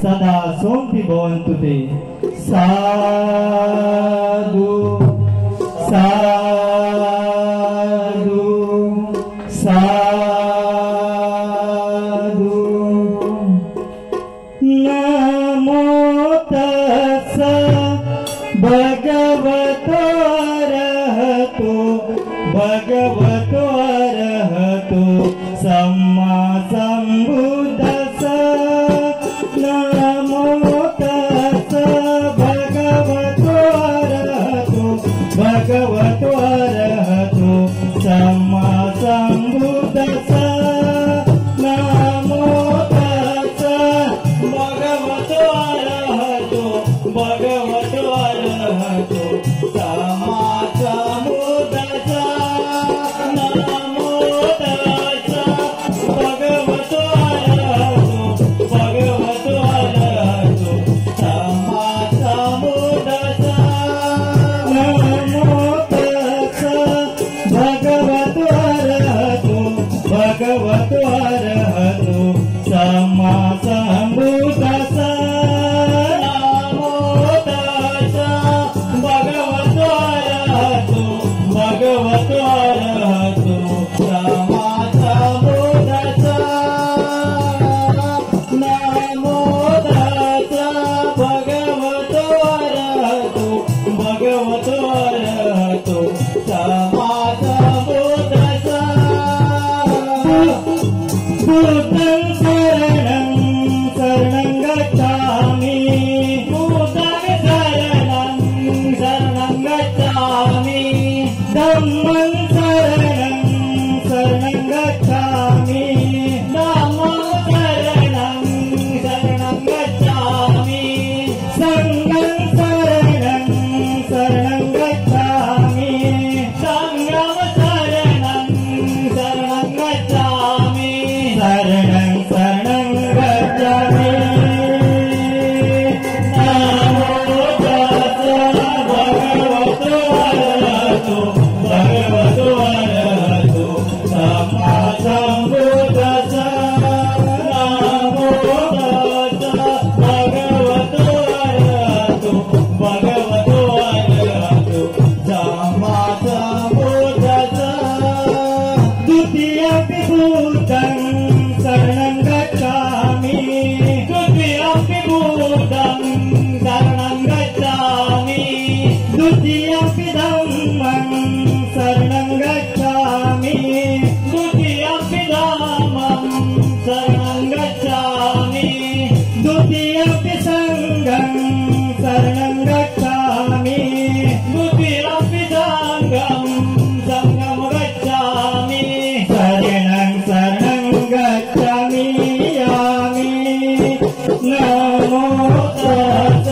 सदा सोंति भवन्तु ते। साधु साधु साधु। नमो तस्स भगवतो अरहतो भगवतो अरहतो सम्मा सम्बुद्धस्स। नमो तस्स भगवतो अरहतो भगवतो अरहतो सम्मा सम्बुद्धस्स। नमो तस्स भगवतो अरहतो भगवतो अरहतो सम्मा सम्बुद्धस्स। नमो तस्स भगवतो अरहतो भगवतो अरहतो सम्मा सम्बुद्धस्स। नमो तस्स भगवतो अरहतो भगवतो अरहतो सम्मा सम्बुद्धस्स। नमो तस्स भगवतो अरहतो भगवतो अरहतो सम्मा सम्बुद्धस्स। नमो तस्स भगवतो अरहतो भगवतो अरहतो सम्मा सम्बुद्धस्स। बुद्धं शरणं शरणं गच्छामि बुद्धं शरणं शरणं गच्छामि। धम्मं शरणं शरणं गच्छामि धम्मं शरणं शरणं गच्छामि। संघं शरणं शरणं गच्छामि संघं शरणं शरणं गच्छामि। शरणं शरणं गच्छामि। नमो तस्स भगवतो अरहतो भगवतो अरहतो सम्मा सम्बुद्धस्स। नमो तस्स भगवतो अरहतो भगवतो अरहतो सम्मा सम्बुद्धस्स। द्वितीयंपि बुद्धं शरणं गच्छामि द्वितीयंपि बुद्धं शरणं गच्छामि। द्वितीयंपि धम्मं शरणं गच्छामि द्वितीयंपि धम्मं शरणं गच्छामि। द्वितीयंपि संघं शरणं गच्छामि द्वितीयंपि संघं संघं गच्छामि। शरणं शरणं गच्छामि यामि। नमो तस्स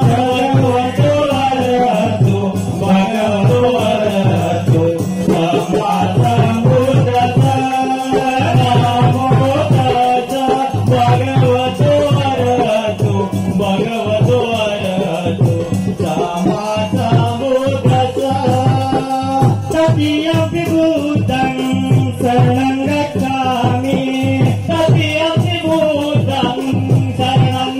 भगवतो अरहतो भगवतो अरहतो सम्मा सम्बुद्धस्स। नमो तस्स भगवतो अरहतो भगवतो अरहतो सम्मा सम्बुद्धस्स। तृतीयंपि बुद्धं शरणं गच्छामि तृतीयंपि बुद्धं शरणं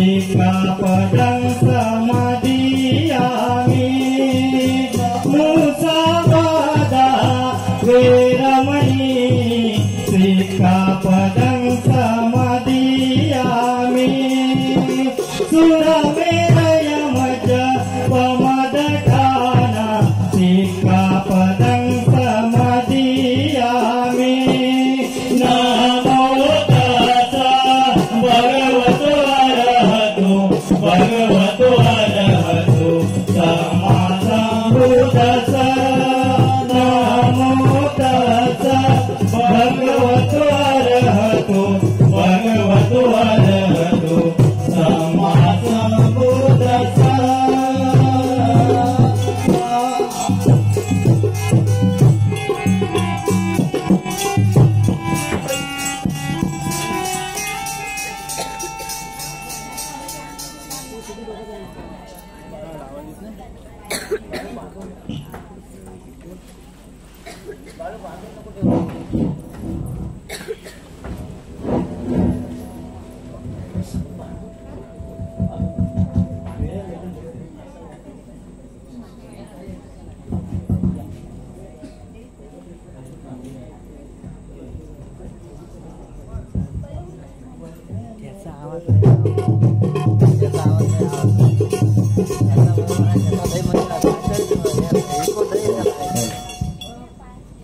सिक्कापदं समादियामि मुसावादा वेरमणि सिक्कापदं समादियामि सुरमेरयमज पमदठाना सिक्कापदं समादियामि नमो तस्सा भगवतो भगवतो अरहतो सम्मा सम्बुद्धस्सा नमो तस्सा भगवतो अरहतो सम्मा सम्बुद्धस्सा।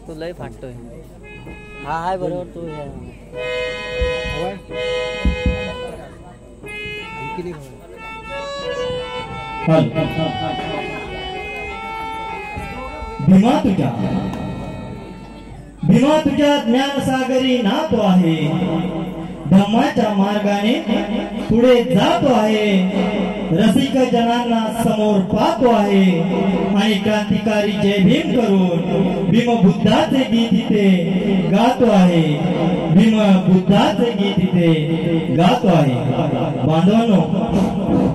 तू लय फाटतोय. हा हाय बरोबर तू भीमा तुझ्या ज्ञानसागरी नातो आहे धम्माच्या मार्गाने पुढे जातो आहे रसिक जनांना समोर पाहतो आहे आणि क्रांतिकारी जय भीम करून भीम बुद्धाचे गीत इथे गातो आहे भीम बुद्धाचे गीत इथे गातो आहे. बांधवांनो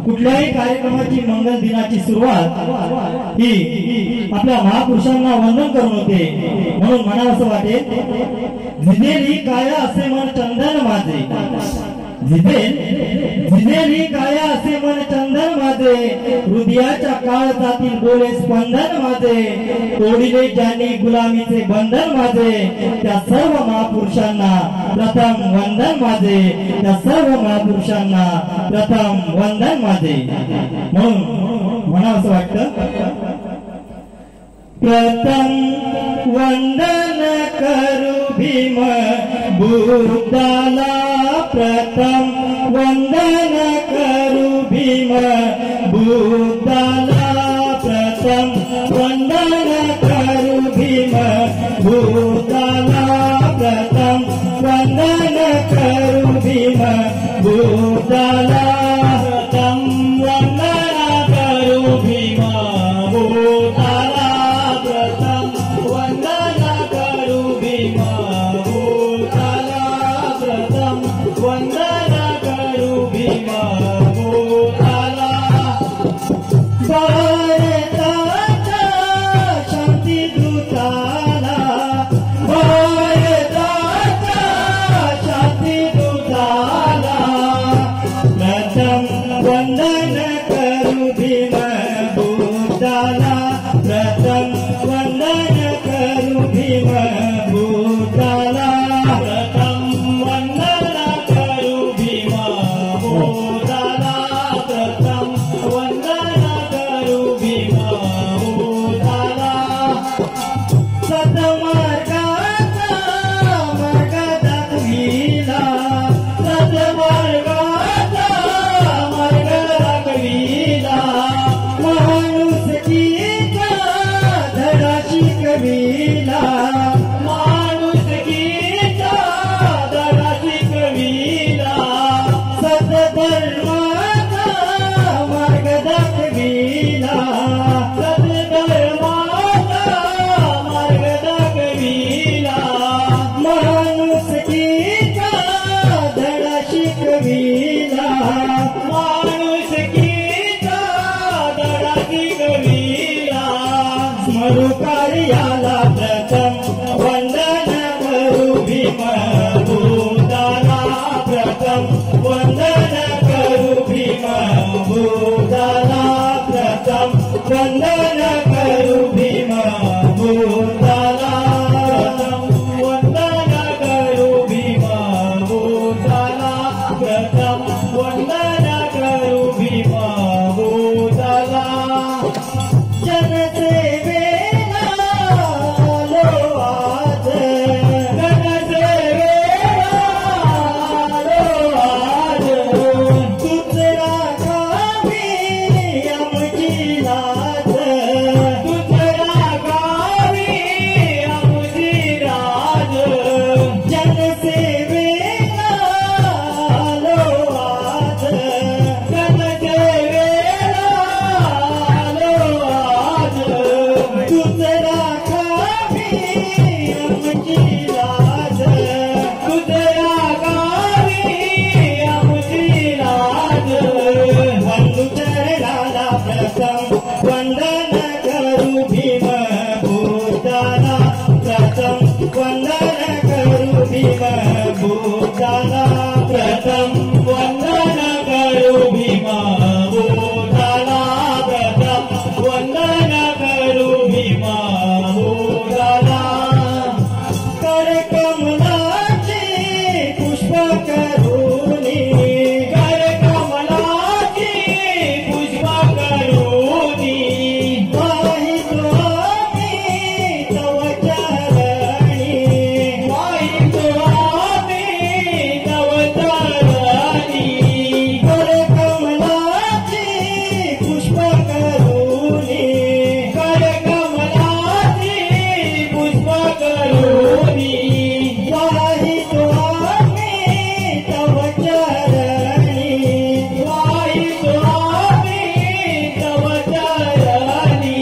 कुठल्याही कार्यक्रमाची मंगल दिनाची सुरुवात ही आपल्या महापुरुषांना वंदन करून होते म्हणून मला असं वाटेल झिजेली काया असे मन चंदन माझे झिजेली काया असे मन चंदन माझे हृदयाच्या काळजातील बोले स्पंदन माझे तोडिले ज्यांनी गुलामीचे बंधन माझे त्या सर्व महापुरुषांना प्रथम वंदन माझे त्या सर्व महापुरुषांना प्रथम वंदन माझे. म्हणून म्हणा असं वाटतं प्रथम वंदन करू भीम बुद्धाला प्रथम वंदन करू भीम बुद्धाला प्रथम वंदन करू भीम बुद्धाला प्रथम वंदन करू भीम बुद्धाला प्रथम वंदन करू भीम बुद्धाला प्रथम वंदन करू भीम बुद्धाला प्रथम वंदन करू भीम बुद्धाला. भारताच्या शांतिदूताला भारताच्या शांतिदूताला प्रथम वंदन करू भीम बुद्धाला प्रथम वंदन करू भीम बुद्धाला प्रथम वंदन करू भीम बुद्धाला प्रथम वंदन करू भीम बुद्धाला. सतमार्गाचा मार्ग दाखविला सतमार्गाचा मार्ग दाखविला माणुसकीचा धडा शिकविला माणुसकीचा धडा शिकविला सतधर्माचा मार्ग दाखविला सतधर्माचा मार्ग दाखविला माणुसकीचा धडा शिकविला माणुसकीचा धडा शिकविला. स्मरू कार्याला प्रथम वंदन करू भीम बुद्धाला प्रथम वंदन करू भीम वंदन करू भीमा भूताला जनसेवेला आलो आज जनसेवेला आलो आज तुझ राखावी आमची लाज तुझ राखावी आमची लाज जनसेवेला आलो आज जनसेवेला आलो आज तुझ राखावी आमची लाज तुझ राखावी आमची लाज बंधू चरणाला प्रथम वंदन करू भीम भूताला प्रथम वंदन करू भीम भूताला प्रथम वंदन करू भीम भूताला प्रथम वंदन करू भीम भूताला करकमलाची पुष्प करूनी करकमलाची पुष्प करूनी पाहितो आम्ही तव चरणी पाहितो आम्ही तव चरणी करकमलाची पुष्प करूनी करकमलाची पुष्प करूनी पाहितो आम्ही तव चरणी पाहितो आम्ही तव चरणी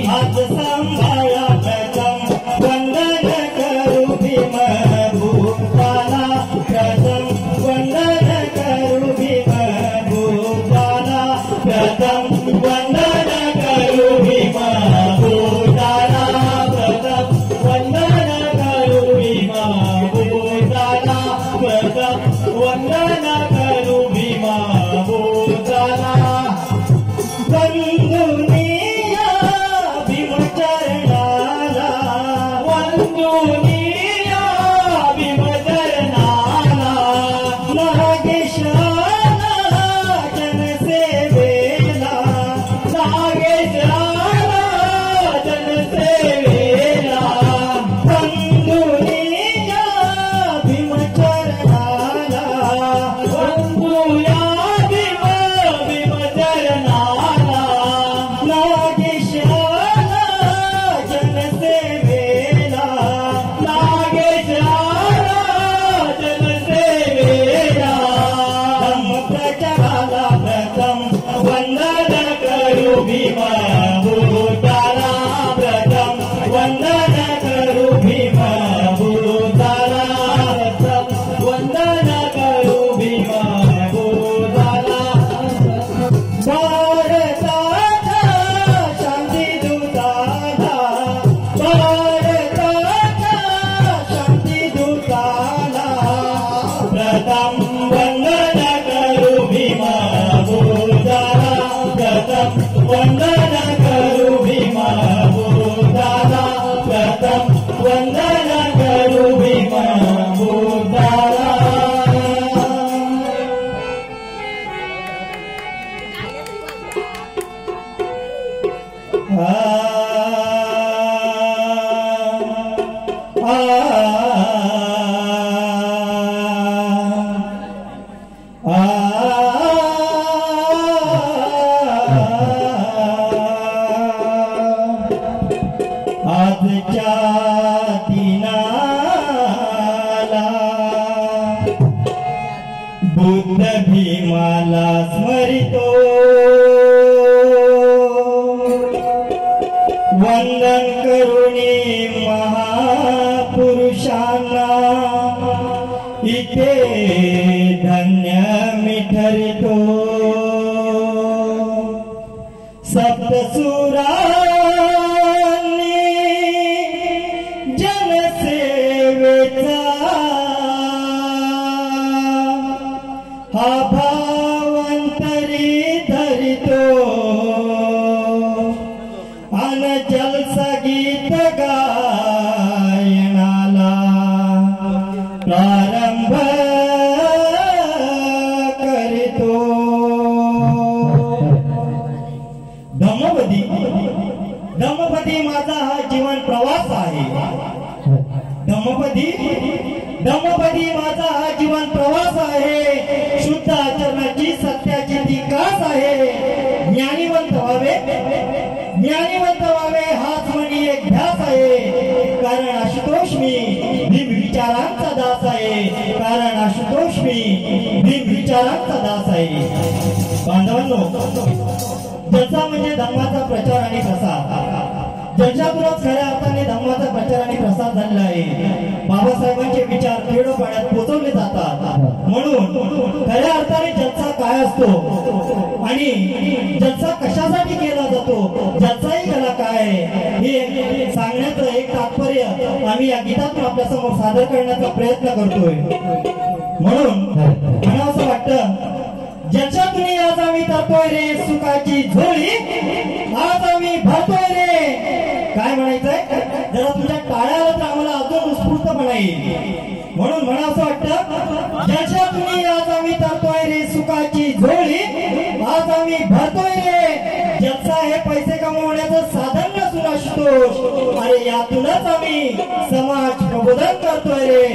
हात सांभाळा प्रथम वंदन करू भीम भूताला प्रथम वंदन करू भीम भूताला प्रथम वंदन करू भीम भूताला प्रथम वंदन करू भीम भूताला प्रथम वंदन करू भीम भूताला वंदुनिया भीम चरणाला वंदुनिया भीम चरणाला नागेशाला जनसेवेला नागेशाला जनसेवेला वंदुनिया भीम चरणाला वंदुया भीम भीम चरणाला नागेशाला जनसेवेला नागेशाला जनसेवेला धम्म प्रचाराला प्रथम वंदन करू भीम भूताला प्रथम वंदन करू भीम भूताला प्रथम वंदन करू भीम भूताला भारताचा शांतिदूताला भारताचा शांतिदूताला प्रथम वंदन करू भीम भूताला प्रथम वंदन करू भीम भूताला प्रथम वंदन करू भीम भूताला आजच्या दिनाला बुद्ध भीमाला स्मरितो वंदन करुणी महापुरुषांना इथे धन्य मी ठरतो सप्तसुरांनी जनसेवेचा हा भाव अंतरी धरितो धम्मपदी माझा हा जीवन प्रवास आहे. धम्मपदी माझा हा जीवन प्रवास आहे. शुद्ध आचरणाची सत्याची ती कास आहे. ज्ञानीवंत व्हावे हाच मनी एक ध्यास आहे. कारण आशुतोष मी भीम विचारांचा दास आहे. बांधवांनो, जलसा म्हणजे धम्माचा प्रचार आणि प्रसार. जलशातूनच खऱ्या अर्थाने धम्माचा प्रचार आणि प्रसार झालेला आहे. बाबासाहेबांचे विचार खेडोपाड्यात पोहोचवले जातात. म्हणून खऱ्या अर्थाने जलसा काय असतो आणि जलसा कशासाठी केला जातो, जलसाही कला काय हे सांगण्याचं एक तात्पर्य आम्ही या गीतातून आपल्या समोर सादर करण्याचा प्रयत्न करतोय. म्हणून मला असं वाटतं, जलशातून आज आम्ही तरतोय रे सुखाची झोळी, आज आम्ही भरतोय रे. काय म्हणायचंय? जरा तुझ्या टाळ्याला तर आम्हाला अजून उत्स्फूर्तपणा येईल. म्हणून मला असं वाटतं, जलशातून आज आम्ही तरतोय रे सुखाची झोळी, आज आम्ही भरतोय रे. जलसा हे पैसे कमवण्याचं साधन नसून आशुतोष, अरे यातूनच आम्ही समाज प्रबोधन करतोय रे.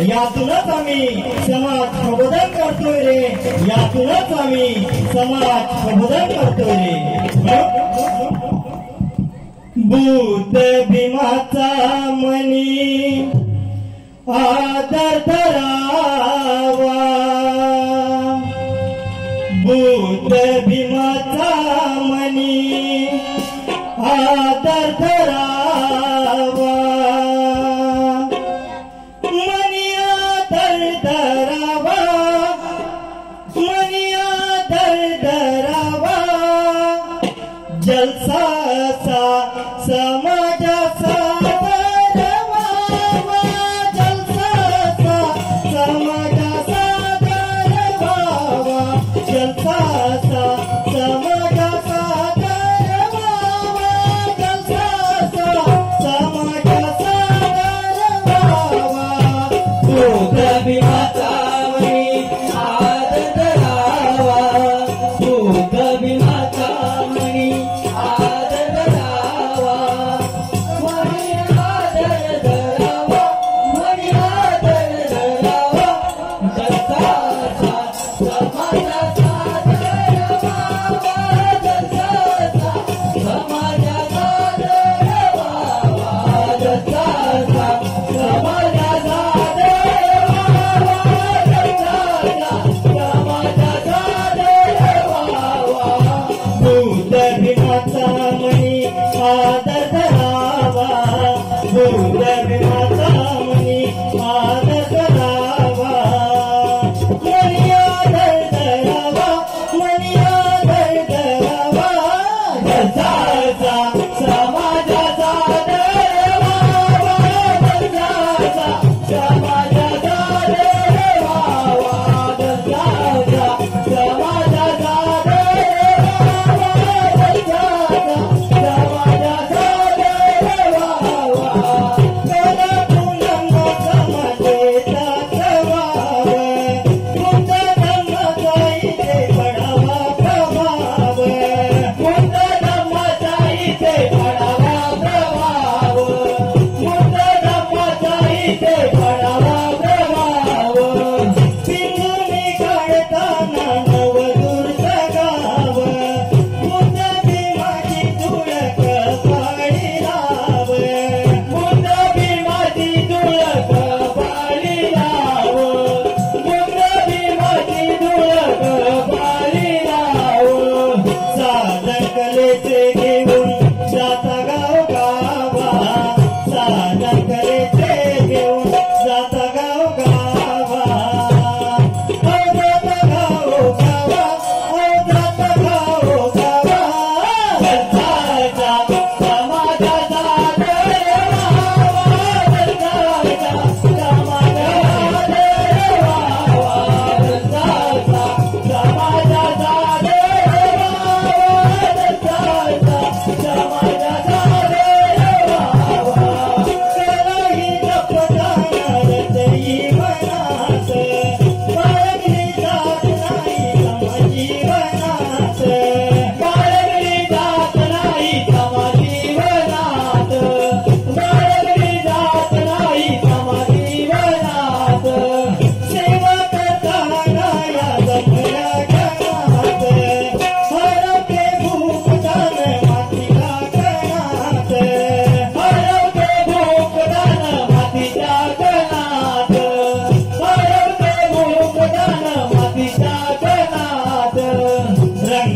यातूनच आम्ही समाज प्रबोधन करतोय रे. यातूनच आम्ही समाज प्रबोधन करतोय रे. भूत भीमाचा मनी आदर धरावा. भूत भीमाचा मनी आदर धरावा. मनी आदर धरावा. मनी आदर धरावा. जलसाचा समाजाचा धरावा. जलसाचा समाजाचा धरावा. जलसाचा समाजाचा धरावा. जलसाचा समाजाचा धरावा. भूत भीमाचा मनी आदर धरावा. भूत भीमाचा मनी आदर धरावा.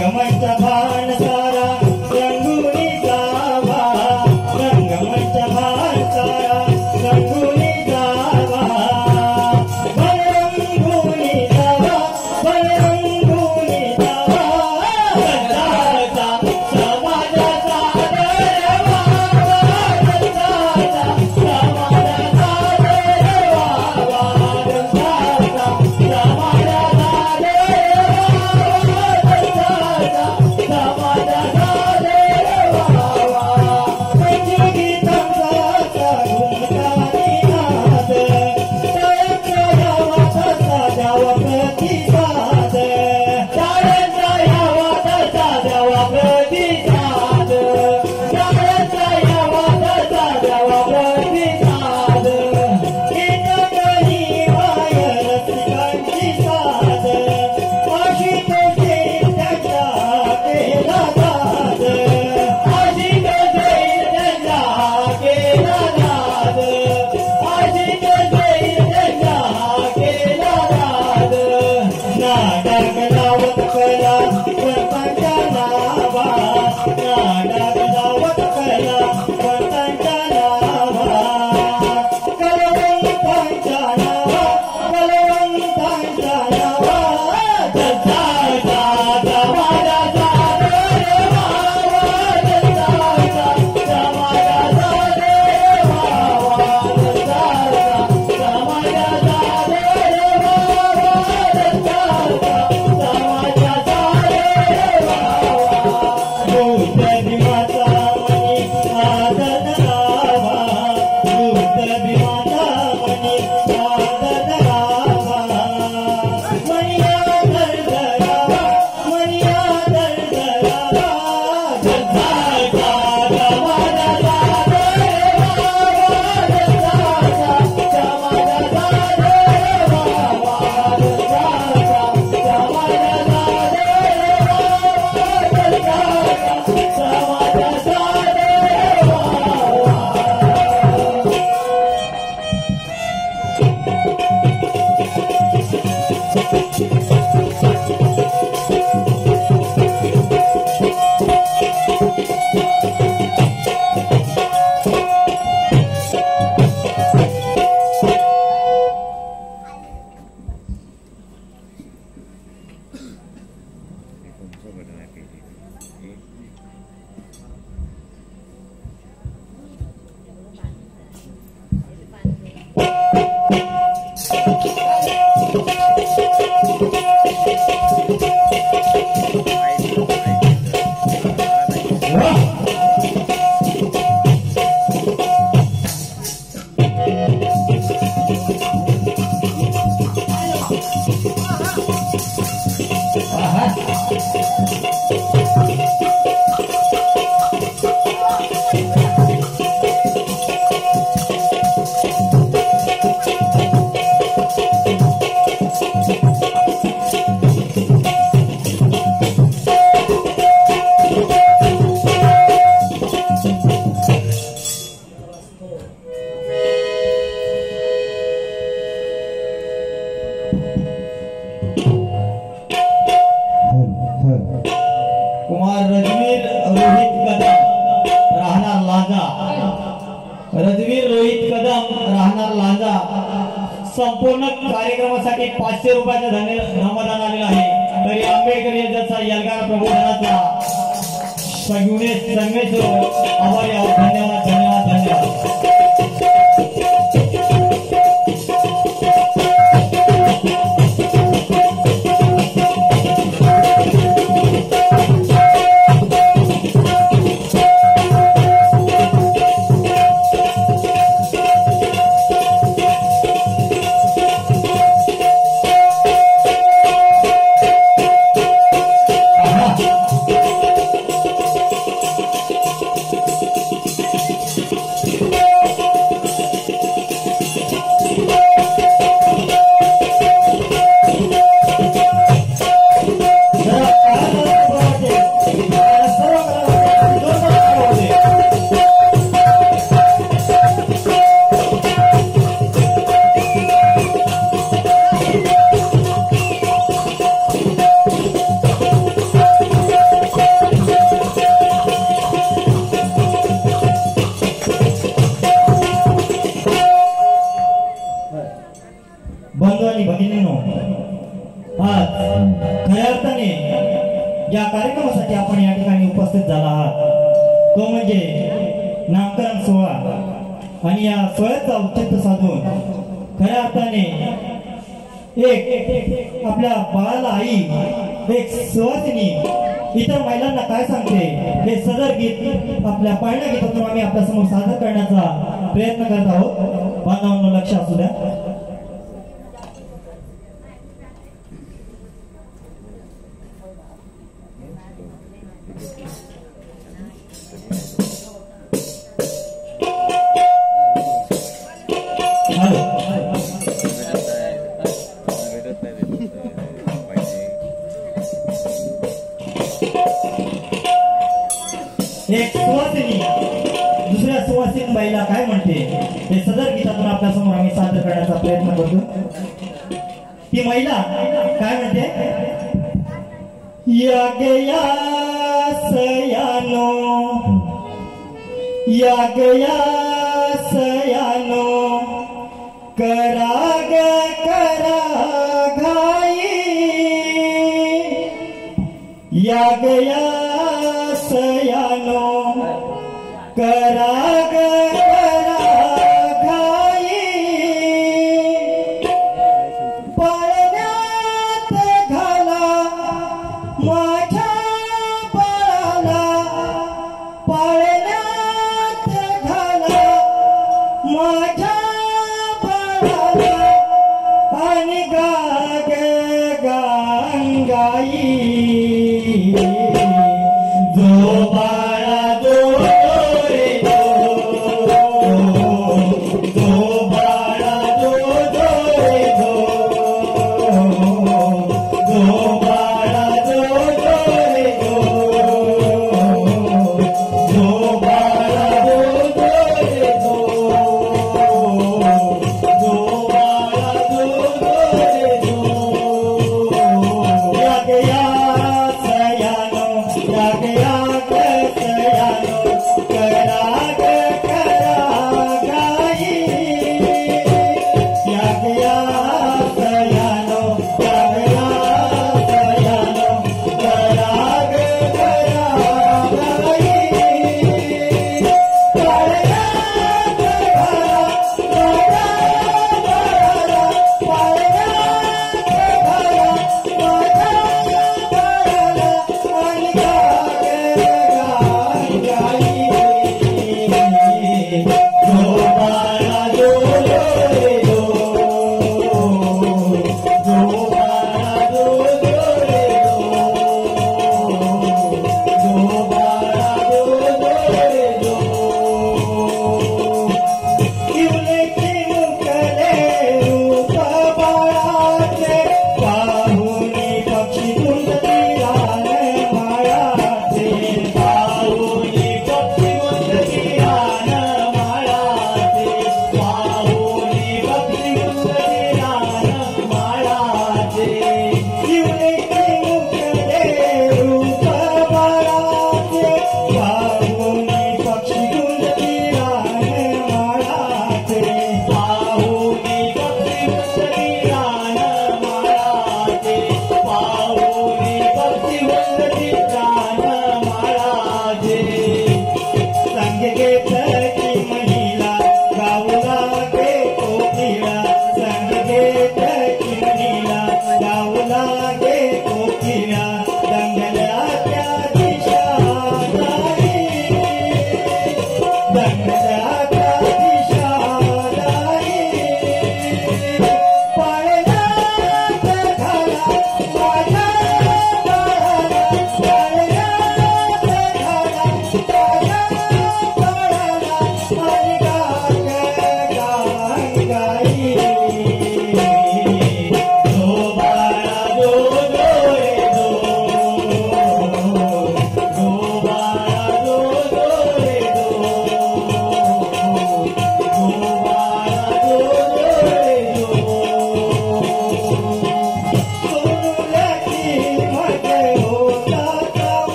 रंगमंच भान सारा रंगुनी जावा रंगमंच भान सारा रंगुनी जावा रंगुनी जावा रंगुनी जावा गंधाचा समाजाचा देवा गंधाचा समाजाचा देवा गंधाचा समाजाचा संपूर्ण कार्यक्रमासाठी 500 रुपयाचा धन्यवाद आलेला आहे। तरी आंबेडकर यांचा यलगार प्रबोधनाचा संगमेश आभारी आहोत। धन्यवाद धन्यवाद धन्यवाद। ज्या कार्यक्रमासाठी आपण या ठिकाणी उपस्थित झाला आहात तो म्हणजे नामकरण सोहळा। आणि या सोहळ्याचा औचित्य साधून खऱ्या अर्थाने एक आपल्या बाळाला आई, एक सुवासिनी इतर महिलांना काय सांगते हे सदर गीत आपल्या पाळण्या गीतातून आम्ही आपल्या समोर सादर करण्याचा प्रयत्न करत आहोत। बांधवांनो लक्ष असू द्या। एक सुवासिनी दुसऱ्या सुवासिनी बाईला काय म्हणते हे सदर गीतातून आपल्या समोर आम्ही सादर करण्याचा प्रयत्न करतो। ती महिला काय म्हणते, या गया सयानो, या गया सयानो, कराग करा घाई, या गया सयानो, कराग करा घाई, पाळण्यात घाला माझ्या बाळाला, पाळण्यात घाला माझ्या बाळाला, आणि गाग गांगाई, जो बाळा जो रे जो, जो बाळा जो रे जो, जो बाळा जो रे जो,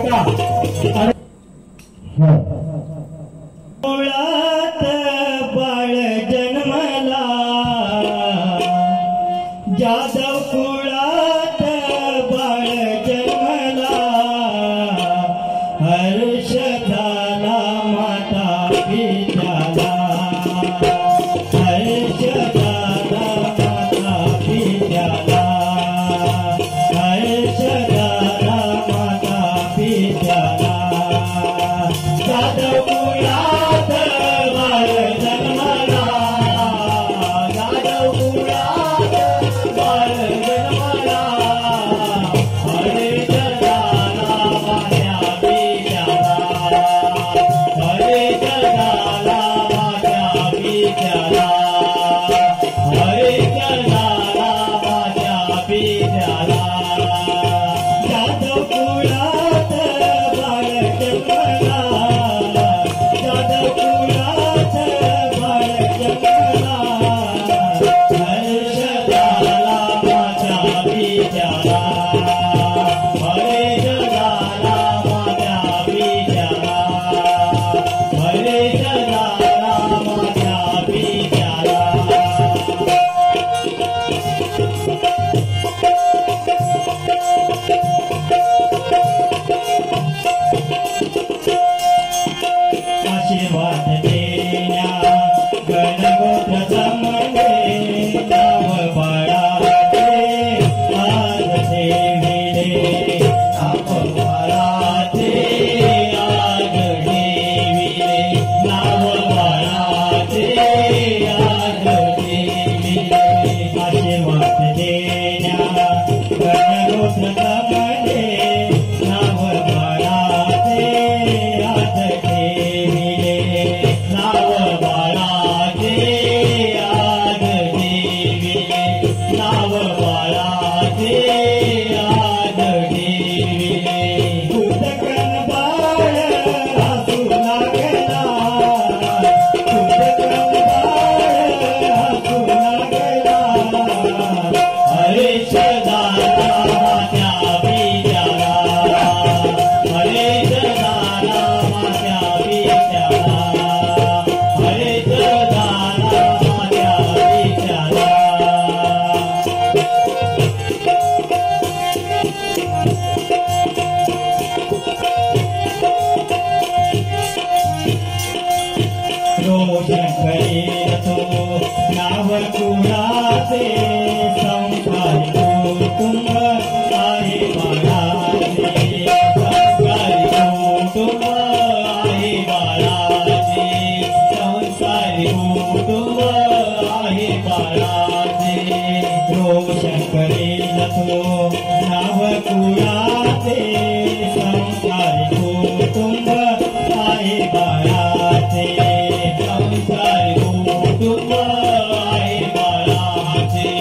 काका मुळात बाळ जन्मला जाधव कुळात बाळ जन्मला हर्ष झाला माता पित्याला हर्ष झाला माता पित्याला हर्ष झाला माता पित्याला जाधव कुळात बाळ जन्मला जाधव कुळात बाळ जन्मला हर्ष झाला माझ्या पित्याला हर्ष झाला माझ्या पित्याला हर्ष झाला माझ्या पित्याला जाधव कुळात बाळ जन्मला जाधव कुळात बाळ जन्मला हर्ष झाला माझ्या पित्याला हर्ष झाला माझ्या पित्याला हर्ष झाला माझ्या पित्याला आशीर्वाद देण्या गणगोत्र जमले नाव बाळाचे आज ठेविले नाव बाळाचे आज ठेविले नाव बाळाचे आज ठेविले आशीर्वाद देण्या गणगोत्र जमले नाव बाळाचे आज ठेविले नाव बाळाचे आज ठेविले नाव बाळाचे आज ठेविले उदकन बाळ हसू लागला उदकन बाळ हसू लागला हर्ष झाला माझ्या पित्याला हर्ष झाला माझ्या पित्याला हर्ष झाला माझ्या पित्याला रोशन करील तो नाव कुळाचे संस्कारी कुटुंब आहे बाळाचे संस्कारी कुटुंब आहे बाळाचे संस्कारी कुटुंब आहे बाळाचे रोशन करील तो नाव कुळाचे संस्कारी कुटुंब आहे बाळाचे संस्कारी कुटुंब आहे बाळाचे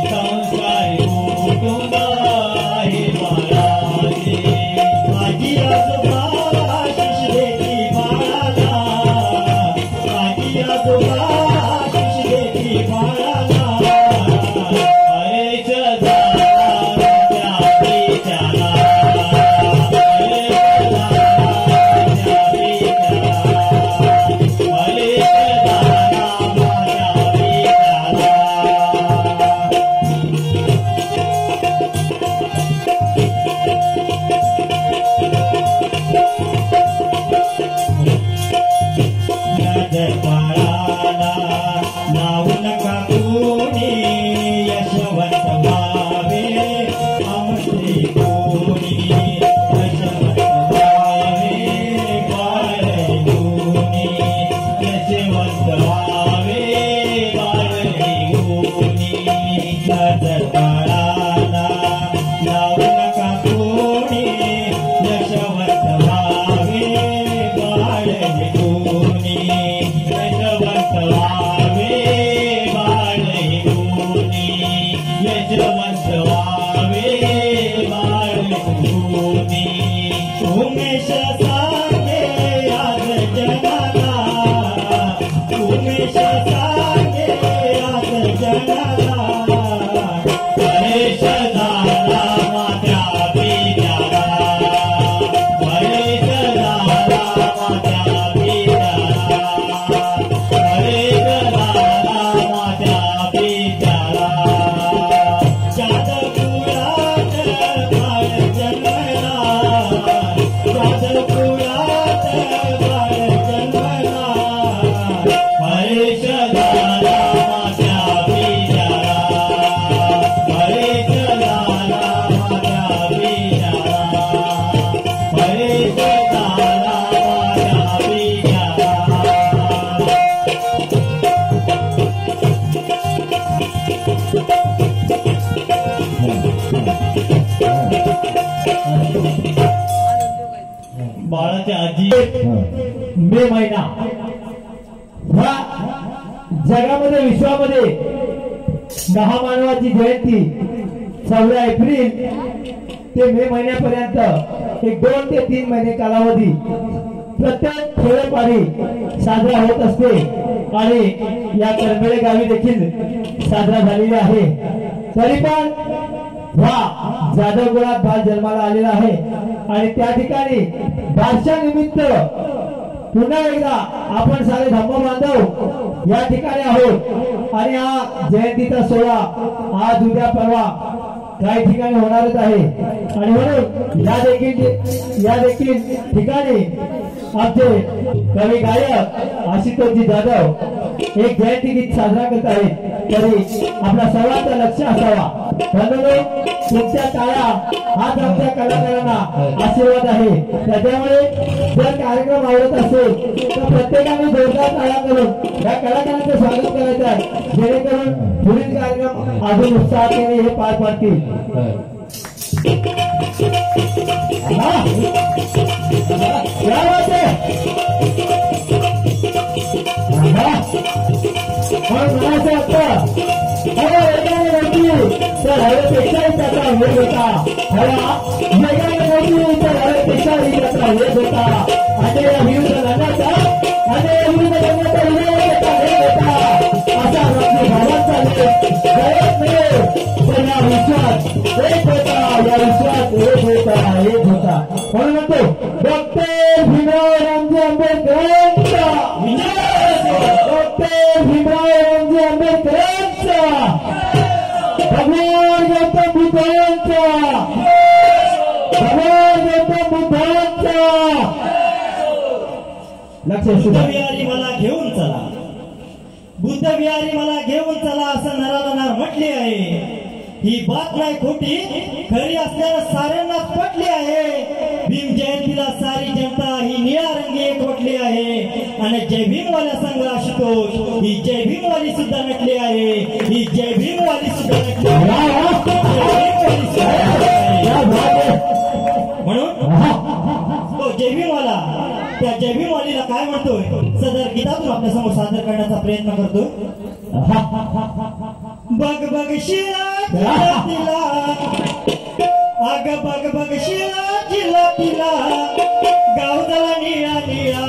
संस्कारी कुटुंब आहे बाळाचे माझी आजोबा आशिष देती बाळाला माझी आजोबा आशिष देती बाळाला हर्ष झाला माझ्या पित्याला हर्ष झाला माझ्या पित्याला हर्ष झाला माझ्या पित्याला नजर बाळाला लावू नका कोणी यशवंत व्हावे आमचे कोणी यशवंत व्हावे बाळ कोणी यशवंत व्हावे बाळ कोणी नजर बाळाला लावू नका कोणी यशवंत व्हावे बाळ कोणी यशवंत व्हावे बाळ कोणी यशवंत व्हावे बाळ कोणी उमेश सांगे आज जगाला उमेश सांगे आज जगाला हर्ष झाला माझ्या पित्याला मे महिना ह्या जगामध्ये विश्वामध्ये महामानवाची जयंती 14 एप्रिल ते मे महिन्यापर्यंत एक 2 ते 3 महिने कालावधी प्रत्येक खेडेपाडी साजरा होत असते आणि या करंबेळे गावी देखील साजरा झालेला आहे। तरी पण ह्या जाधव कुळात बाळ जन्माला आलेला आहे आणि त्या ठिकाणी बारशा निमित्त पुन्हा एकदा आपण सारे धम्म बांधव या ठिकाणी आहोत आणि हा जयंतीचा सोहळा आज उद्या परवा काही ठिकाणी होणारच आहे आणि म्हणून या देखील ठिकाणी आमचे कवी गायक आशुतोषजी जाधव एक जयंती गीत साजरा करत आहेत। तरी आपला सर्वांचं लक्ष असावा बंधूंनो, तुमच्या टाळ्या हाच आमच्या कलाकारांना आशीर्वाद आहे। त्याच्यामुळे जर कार्यक्रम आवडत असेल तर प्रत्येकाने जोरदार टाळ्या करून या कलाकारांचं स्वागत करायचं आहे जेणेकरून पुढील कार्यक्रम अजून उत्साहाने हे पार पाडतील। क्या बात है और मनाचे आता हवा वेगाने नव्हती तर हवेपेक्षाही त्याचा वेग होता। हवा वेगाने नव्हती तर हवेपेक्षाही त्याचा वेग होता। आणि या विरुद्ध लढण्याचा त्याचा वेग होता। असा आपल्या भावांचा जयत मिळेल तर या विश्वात एक होता, या विश्वात एक होता। म्हणून म्हणतो डॉक्टर भीमराव रामजी आंबेडकरांचा डॉक्टर भीमराव रामजी आंबेडकरांचा भगवान गौतम बुद्धांचा भगवान गौतम बुद्धांचा लक्ष बुद्धविहारी मला घेऊन चला, बुद्धविहारी मला घेऊन चला असं नराला नार म्हटले आहे। ही बात नाही खोटी, खरी असल्यानं साऱ्यांना पटली आहे। भीम जयंतीला सारी जनता ही निळ्या रंगी एकवटली आहे आणि जय भीमवाल्या संघ आशुतोष ही जय भीमवाली सुद्धा नटली आहे। ही जय भीमवाली सुद्धा नटली म्हणून तो जय भीमवाला त्या जय भीमवालीला काय म्हणतोय सदर गीतातून आपल्या समोर सादर करण्याचा प्रयत्न करतोय। बग बग शिला तिला अग बग बग शिला जिला तिला गाव झाला निळा निळा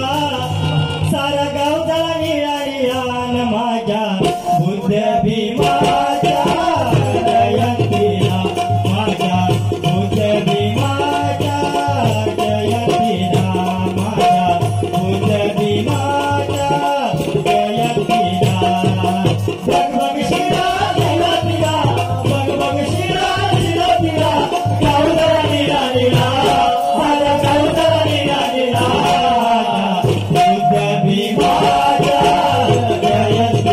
सारा गाव झाला निळा निळा न माझ्या बुद्ध भीमाच्या जयंतीला माझ्या बुद्ध भीमाच्या जयंतीला माझ्या बुद्ध भीमाच्या जयंतीला बग बग शिला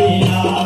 Yeah.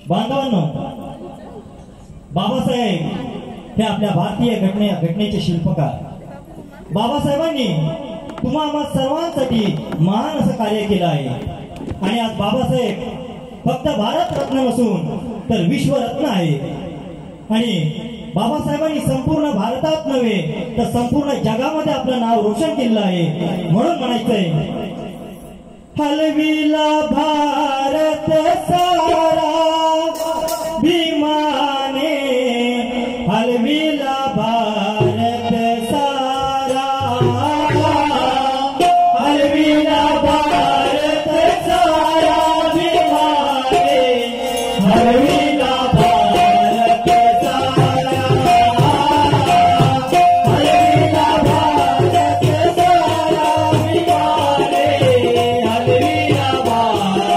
बांधवांनो, बाबासाहेब हे आपल्या भारतीय घटनेचे शिल्पकार. बाबासाहेबांनी तुम्हा आम्हा सर्वांसाठी महान असं कार्य केलं आहे. आणि आज बाबासाहेब फक्त भारत रत्न नसून तर विश्वरत्न आहे. आणि बाबासाहेबांनी संपूर्ण भारतात नव्हे तर संपूर्ण जगामध्ये आपलं नाव रोशन केलं आहे. म्हणून म्हणायचंय, हलविला भारत सारा भीमाने, हलविला भारत सारा, हलविला भारत सारा भीमाने, हलविला भारत सारा, हलविला भारत सारा भीमाने, हलविला भारत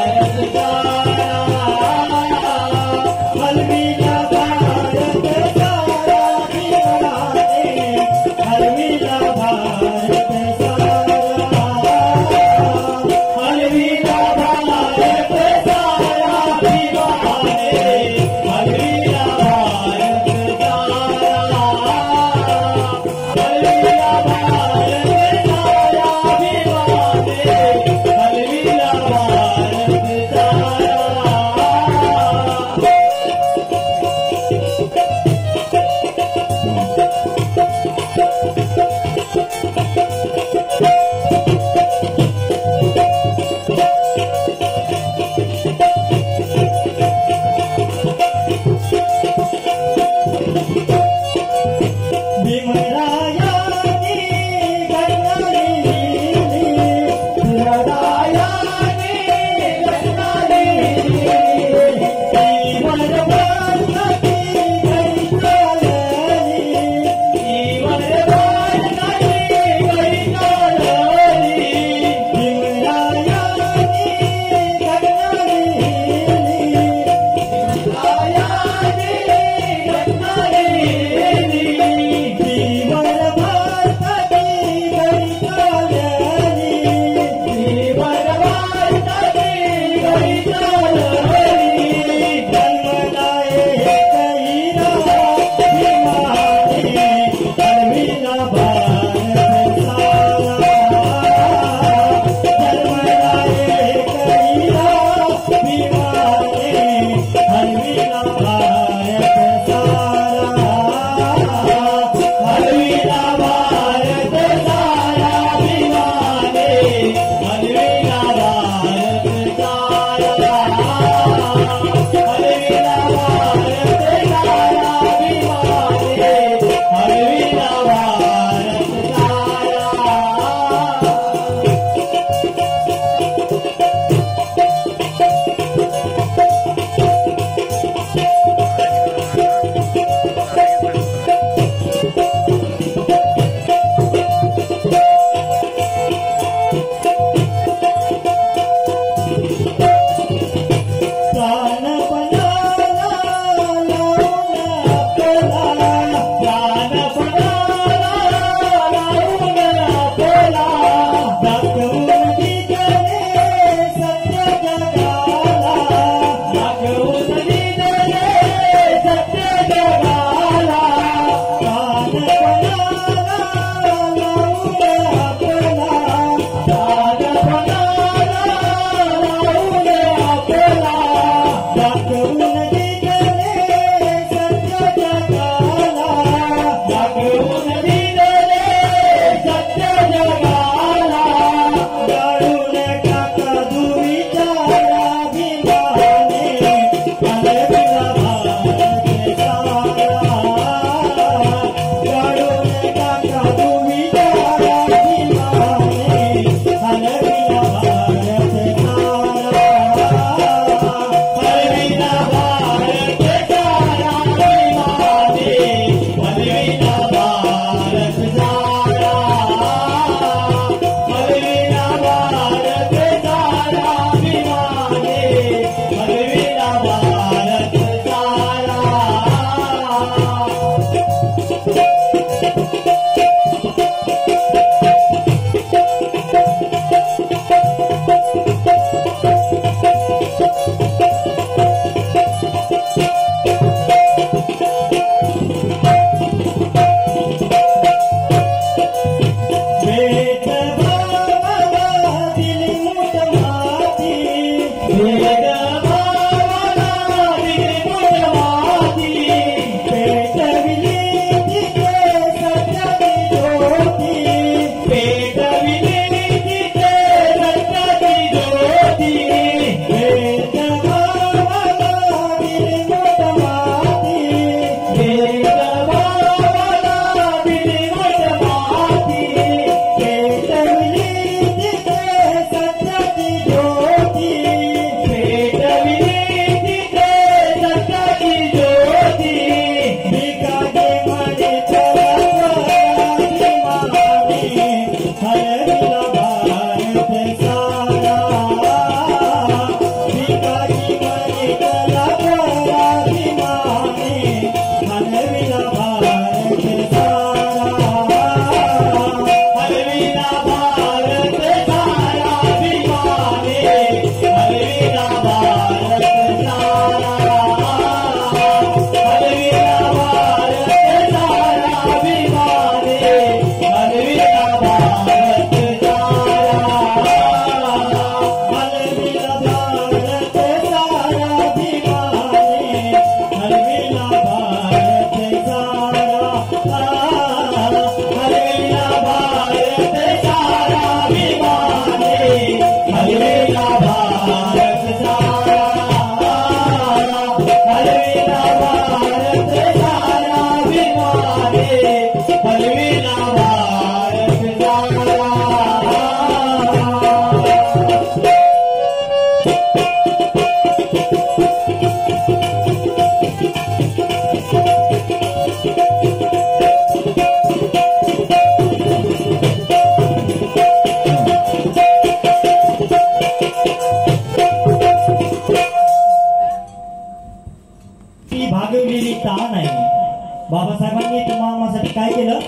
बाबासाहेबांनी तुम्हा आम्हासाठी काय केलं?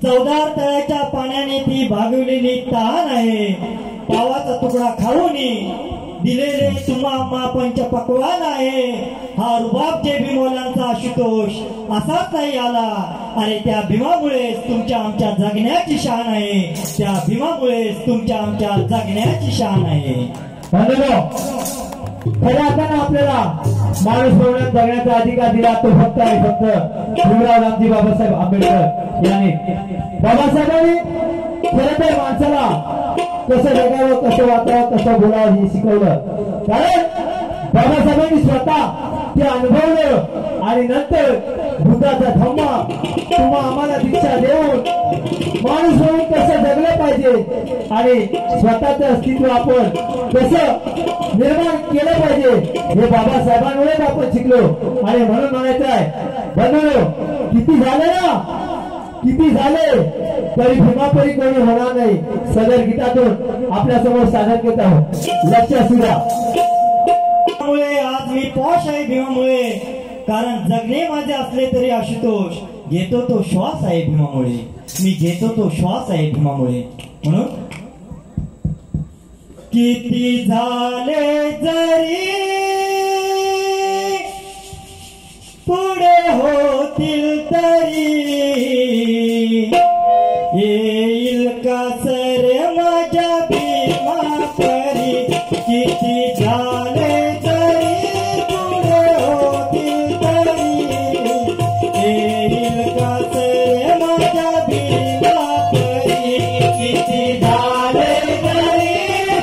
14 तळ्याच्या पाण्याने ती भागवलेली तहान आहे, पावाचा तुकडा खाऊन दिलेले तुम्हा आम्हा पंचपक्वान आहे. हा रुबाब जे भीमोलांचा आशुतोष असाच नाही आला. अरे त्या भीमामुळेच तुमच्या आमच्या जगण्याची शान आहे, त्या भीमामुळेच तुमच्या आमच्या जगण्याची शान आहे. खऱ्या अर्थानं आपल्याला माणूस म्हणून जगण्याचा अधिकार दिला तो फक्त आहे फक्त भीमराव रामजी बाबासाहेब आंबेडकर यांनी. बाबासाहेबांनी खरं तर माणसाला कसं जगावं, कसं वाचावं, कसं बोलावं हे शिकवलं. कारण बाबासाहेबांनी स्वतः ते अनुभवलं आणि नंतर बुद्धाचा धम्मा तुम्हा आम्हाला दीक्षा देऊन माणूस म्हणून कसं जगलं पाहिजे आणि स्वतःचं अस्तित्व आपण कसं निर्माण केलं पाहिजे हे बाबासाहेबांमुळेच आपण शिकलो. आणि म्हणून म्हणायचं आहे बंधूंनो, किती झाले ना, किती झाले तरी भीमापरी कोणी होणार नाही. सदर गीतातून आपल्या समोर सादर करत आहोत. लक्ष असू द्या. आज मी पॉश आहे भीमामुळे, कारण जगणे माझे असले तरी आशुतोष घेतो तो श्वास आहे भीमामुळे, मी घेतो तो श्वास आहे भीमामुळे. म्हणून किती झाले जरी पुढे होतील तरी येईल का सर माझ्या भीमा परी. किती झाले तरी पुढे होतील तरी येईल का सर माझ्या भीमा परी. किती झाले तरी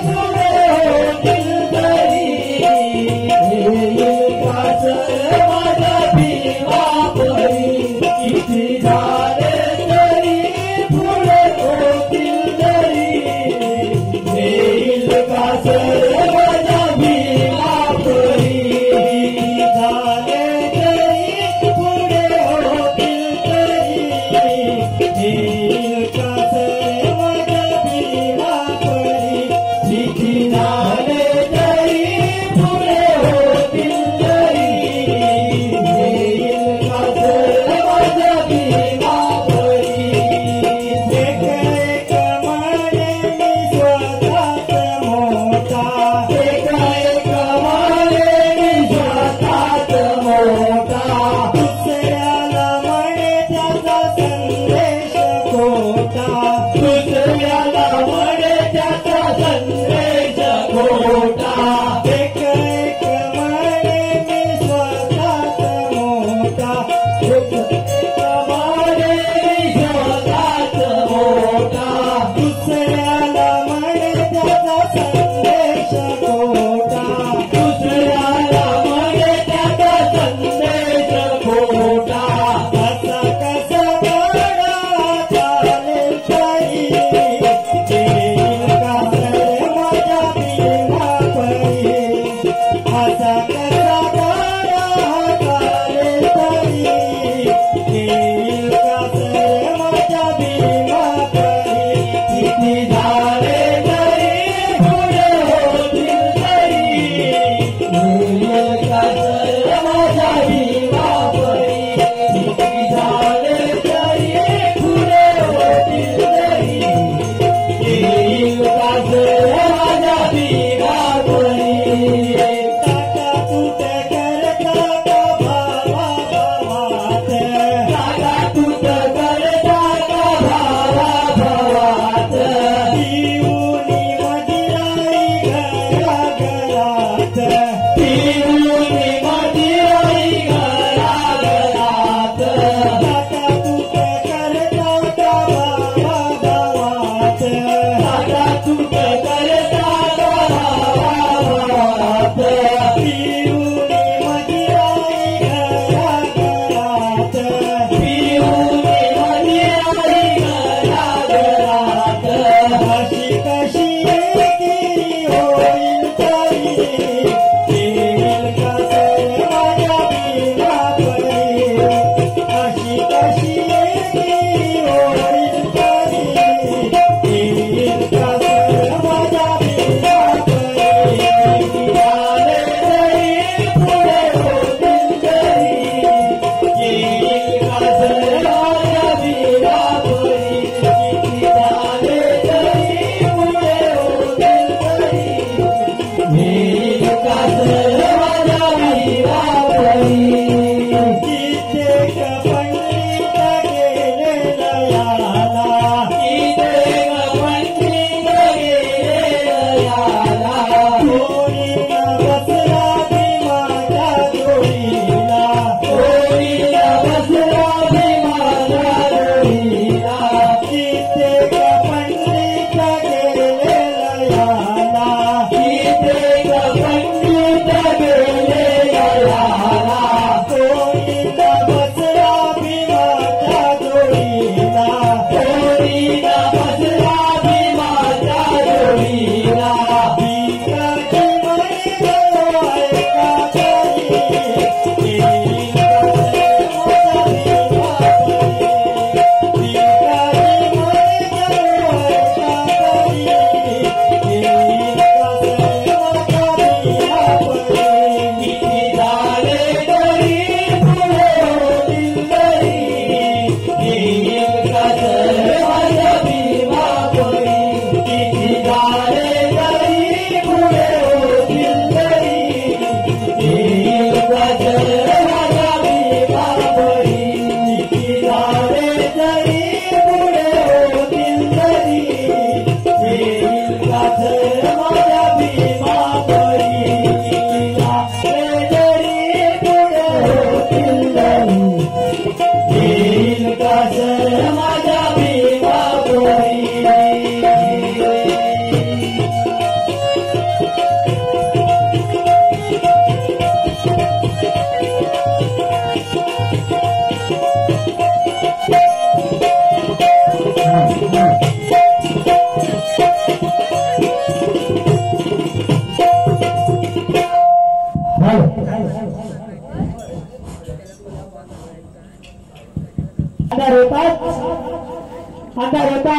पुढे होतील तरी येईल का सर माझ्या भीमा परी. किती झाले तरी पुढे होतील तरी येईल का सर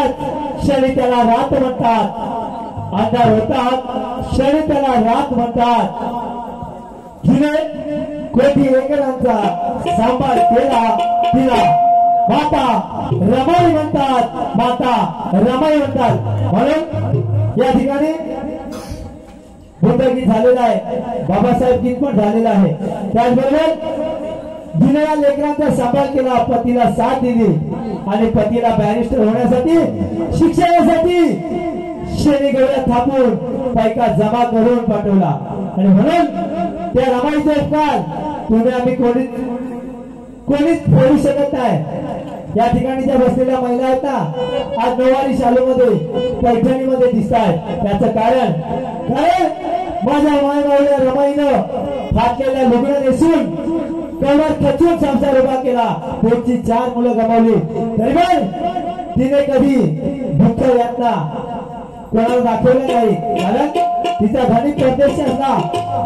होताच क्षणी त्याला रात म्हणतात, अंधार होतात क्षणी त्याला रात म्हणतात. जिने कोटी एकरांचा सांभाळ केला तिला माता रमाई म्हणतात, माता रमाई म्हणतात. म्हणून या ठिकाणी बुद्धगीत झालेला आहे, बाबासाहेब गीत पण झालेला आहे. त्याचबरोबर जिने या लेकरांचा सांभाळ केला, पतीला साथ दिली आणि पतीला बॅरिस्टर होण्यासाठी शिक्षणासाठी शेणी गवळ्या थापून पैका जमा करून पाठवला. आणि म्हणून त्या रमाईचा उपकार तुम्ही आम्ही कोणीच फोडू शकत नाही. या ठिकाणी ज्या बसलेल्या महिला आहेत ना, आज नऊवारी शालूमध्ये पैठणीमध्ये दिसत आहेत. त्याचं कारण माझ्या मायबावल्या रमाईनं फाटलेल्या लुगडं नेसून कमर खचून संसार उभा केला. पोटची 4 मुलं गमावली, तरी पण तिने कधी दुःख यातना कोणाला दाखवलं नाही. कारण तिचा धनिक प्रदेश असला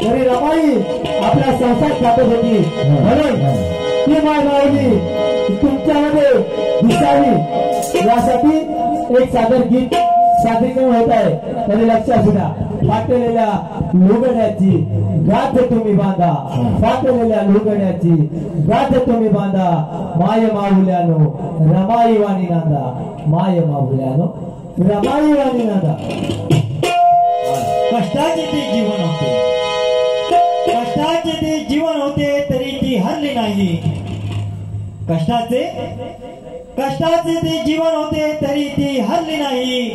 तरी रमाई आपला संसार खात होती. म्हणून ती मायबावली तुमच्यामध्ये दिसावी यासाठी एक सादर गीत सादरीकरण होत आहे. तरी लक्षात घ्या, फाटलेल्या लुगड्याची गाठ तुम्ही बांधा, फाटलेल्या लुगड्याची गाठ तुम्ही बांधा, माय माऊल्यानो रमाई वाणी नांदा, माय माऊल्यानो रमाई वाणी नांदा. कष्टाचे ते जीवन होते, कष्टाचे ते जीवन होते तरी ती हरली नाही. कष्टाचे ते जीवन होते तरी ती हरली नाही.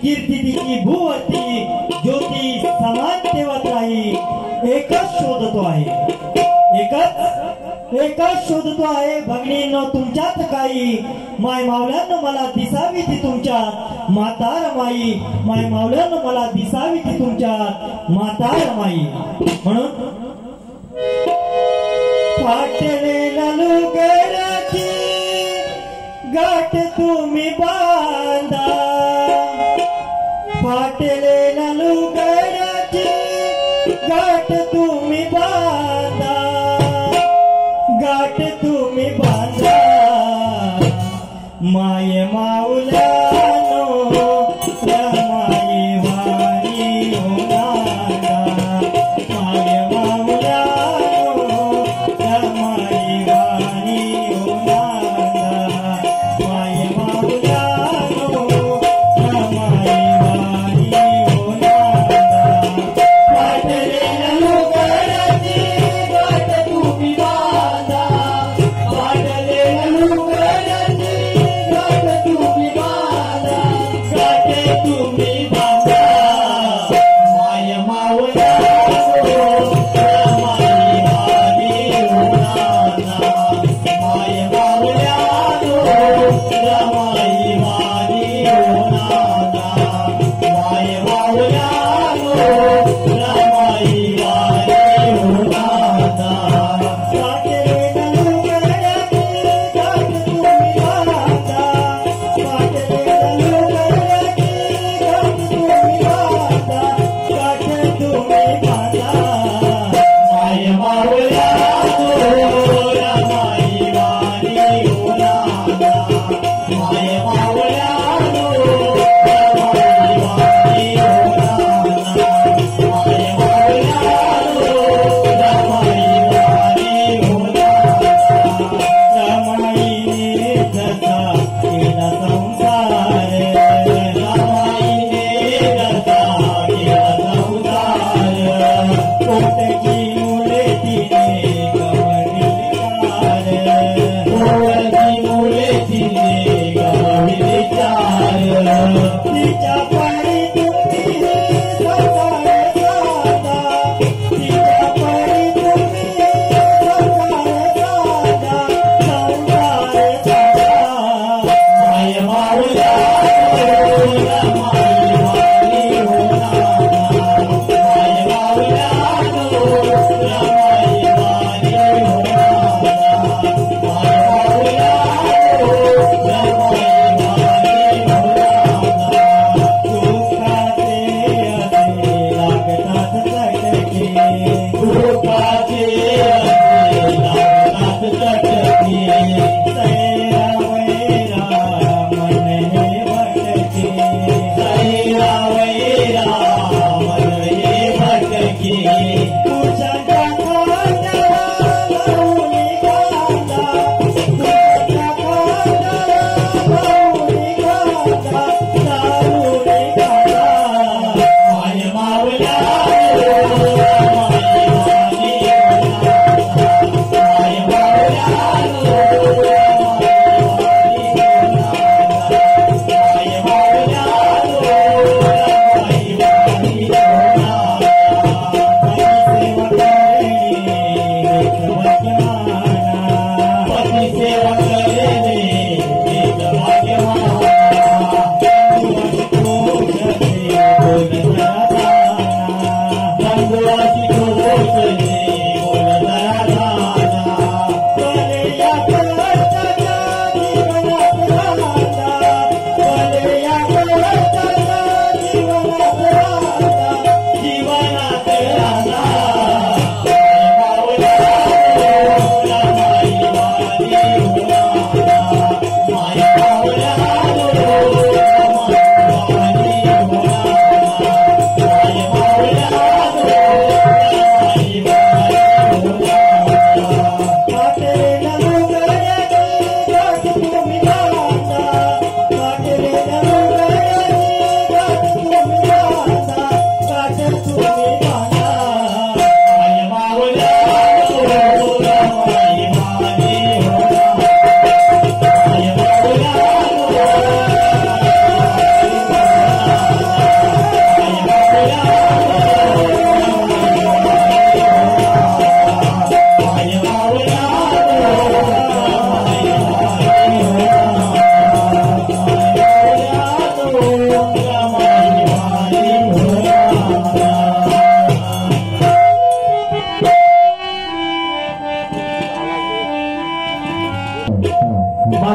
कीर्ती तिची भूवरती ज्योती समान तेवत राही. एकच शोधतो आहे भगिनींनो तुमच्यात काही. माय मावल्यांनो मला दिसावी ती तुमच्यात माता रमाई, माय मावल्यांनो मला दिसावी ती तुमच्यात माता रमाई. म्हणून फाटलेल्या लुगड्याची गाठ तुम्ही बांधा, फाटलेल्या लुगड्याची गाठ तुम्ही बांधा, गाठ तुम्ही बांधा. माय माऊल्यानो रमाई वाणी ओलांडा, माय माऊल्यानो रमाई वाणी ओलांडा, माय माऊल्यानो रमाई वाणी ओलांडा. फाटलेल्या लुगड्याची गाठ तुम्ही बांधा, फाटलेल्या लुगड्याची गाठ तुम्ही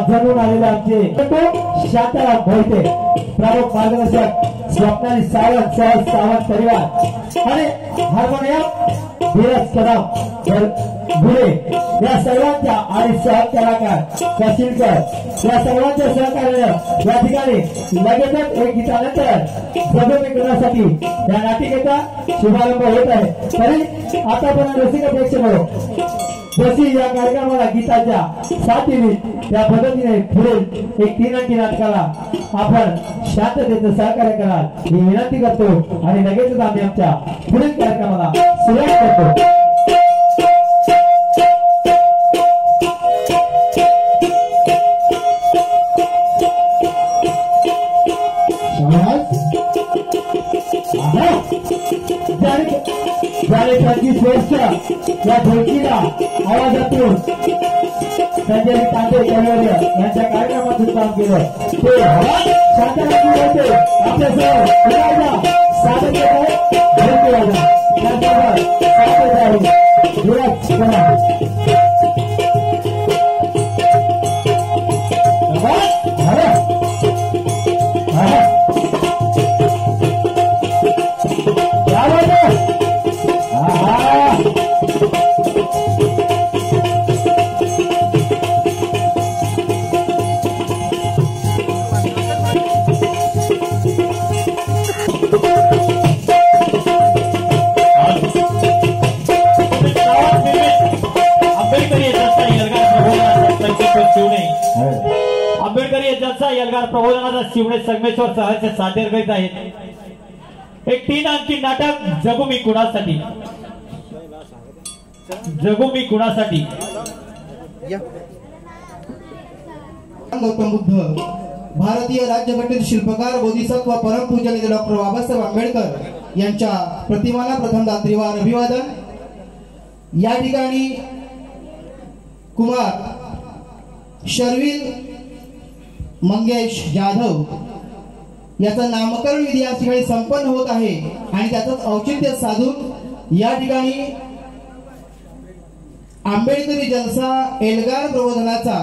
माझून आलेले आमचे शांताराम मोहिते प्रमुख मार्गदर्शक स्वप्नाली सावंत सावंत परिवार आणि हार्मोनियम धीरज कदम गुरे या सर्वांच्या आणि सहकलाकार तहसीलकर या सर्वांच्या सहकार्याने या ठिकाणी लगेचच एक गीतानंतर जगमे करण्यासाठी या नाटिकेचा शुभारंभ होत आहे। तरी आतापर्यंत रसिक प्रेक्षक जशी या कार्यक्रमाला गीताच्या साथीने त्या पद्धतीने पुढील एक 3 अंकी नाटकाला आपण शांततेचं सहकार्य कराल ही विनंती करतो आणि लगेचच आम्ही आमच्या पुढील कार्यक्रमाला सुरुवात करतो। झाले 25 वर्ष या ढोलकीला आवाजातून संजय तांबे यांच्या कार्यक्रमातून काम केलं ते शांताराम होते आपल्यासह सादर आंबेडकरी जलसा यलगार प्रबोधनाचा शिवणे संगमेश्वर सहर्ष सादर करीत आहेत एक 3 अंकी नाटक जगू मी कुणासाठी। जगू मी कुणासाठी। गौतम बुद्ध भारतीय राज्यघटनेचे शिल्पकार बोधिसत्व परमपूज्य नेते डॉक्टर बाबासाहेब आंबेडकर यांच्या प्रतिमाला प्रथमतः त्रिवार अभिवादन। या ठिकाणी कुमार शर्विल मंगेश जाधव याचा नामकरण विधी या ठिकाणी संपन्न होत आहे आणि त्याचं औचित्य साधून या ठिकाणी आंबेडकरी जलसा एल्गार प्रबोधनाचा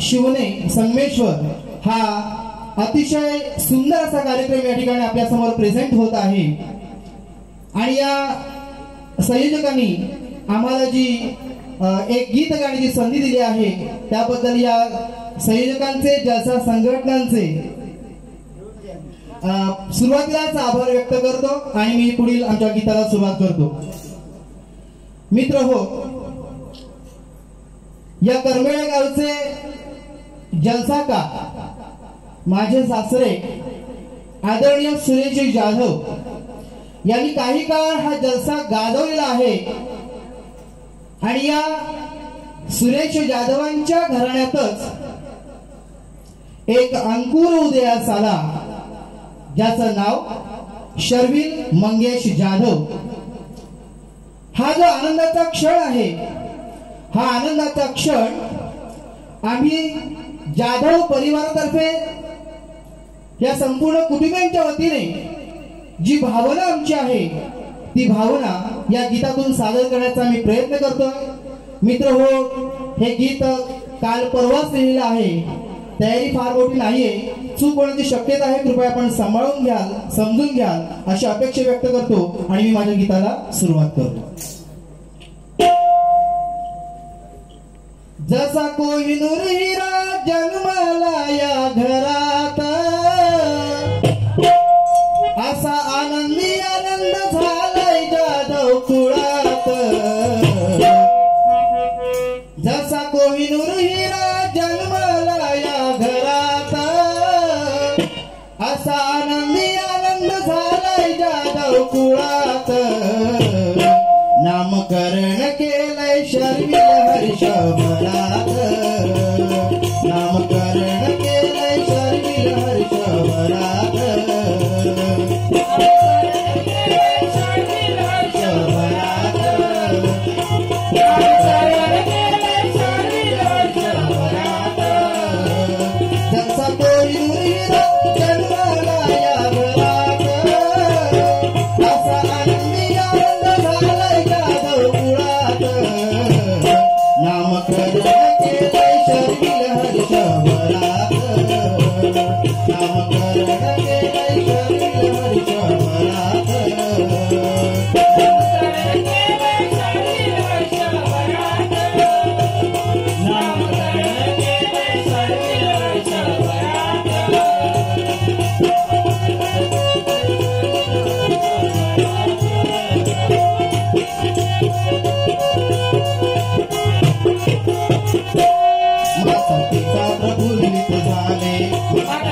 शिवणे संगमेश्वर हा अतिशय सुंदर असा कार्यक्रम या ठिकाणी आपल्या समोर प्रेझेंट होत आहे। आणि या संयोजकांनी आम्हाला जी एक गीत गाण्याची संधी दिली आहे त्याबद्दल या संयोजकांचे जलसा संघटनांचे सुरुवातीलाच आभार व्यक्त करतो आणि मी पुढील आमच्या गीताला सुरुवात करतो। मित्र हो, या करमेळा गावचे जलसा का माझे सासरे आदरणीय सुरेश जाधव यांनी काही काळ हा जलसा गाजवलेला आहे आणि या सुरेश जाधवांच्या घराण्यातच एक अंकुर उदयास आला ज्याचं नाव शर्विल मंगेश जाधव। हा जो आनंदाचा क्षण आहे हा आनंदाचा क्षण आम्ही जाधव परिवारातर्फे या संपूर्ण कुटुंबियांच्या वतीने जी भावना आमची आहे ती भावना या गीतातून सादर करण्याचा मी प्रयत्न करतोय। मित्र हो, हे गीत काल परवाच लिहिलेलं आहे, तयारी फार मोठी नाहीये, चूक होण्याची शक्यता आहे, कृपया आपण सांभाळून घ्याल, समजून घ्याल अशी अपेक्षा व्यक्त करतो आणि मी माझ्या गीताला सुरुवात करतो। जसा कोहिनूर हिरा जन्माला या घरात असा आनंदी आनंद झालाय जाधव कुळात। जसा कोहिनूर हिरा जन्माला या घरात असा आनंदी आनंद झालाय जाधव कुळात। नामकरण केलंय शर्विल हर्षभरात नामकरण केलंय शर्विल हर्षभरात जसा कोरी मुलगा जन्माला या घरात असा आनंदी आनंद झालाय जाधव कुळात नामकरण केलंय शर्विल हर्षभरात नामकरण केलंय शर्विल हर्षभरात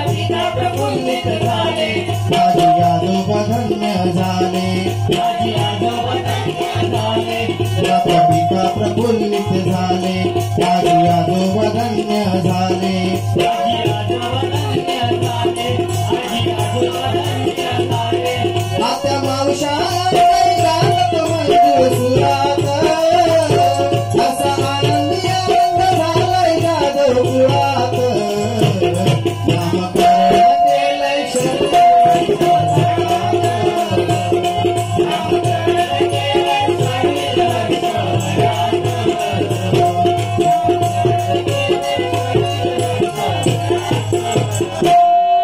प्रफुल्लित झाले माझी आजोबा धन्य झाले माता पिता प्रफुल्लित झाले माझी आजोबा धन्य झाले आत्या मावशा सुरात असा आनंदी आनंद झालाय जाधव कुळात नामकरण केलंय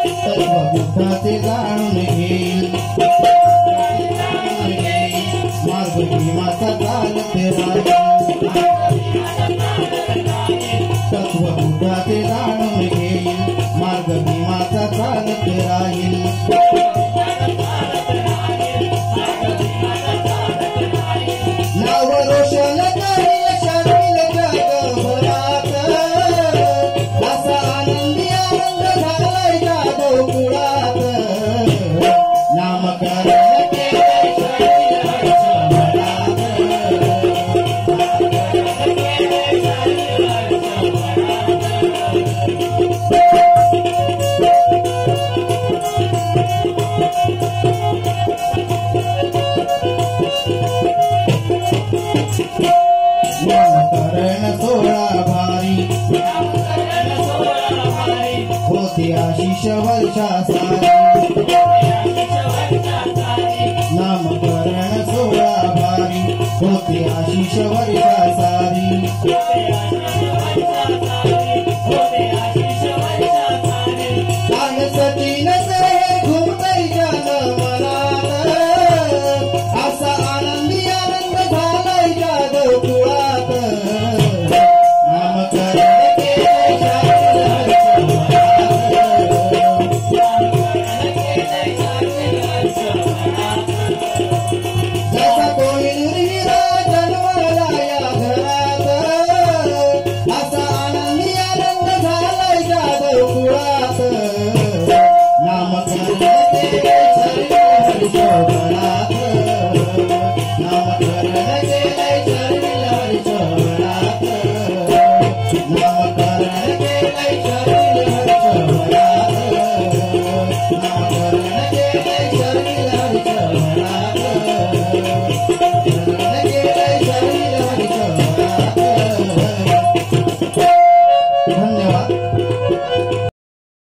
तत्वबुद्धाचे जाणून घेईल मार्ग भीमाचा चालते राहील तत्वबुद्धाचे जाणून घेईल मार्ग भीमाचा चालते राहील नाव रोशन करील शर्विल जगभरात असा आनंदी आनंद झालाय जाधव कुळात नामकरण केलंय शर्विल हर्षभरात नामकरण सोहळा भारी होते आशिष वर्षा सारी नामकरण सोहळा भारी होते आशिष वर्षा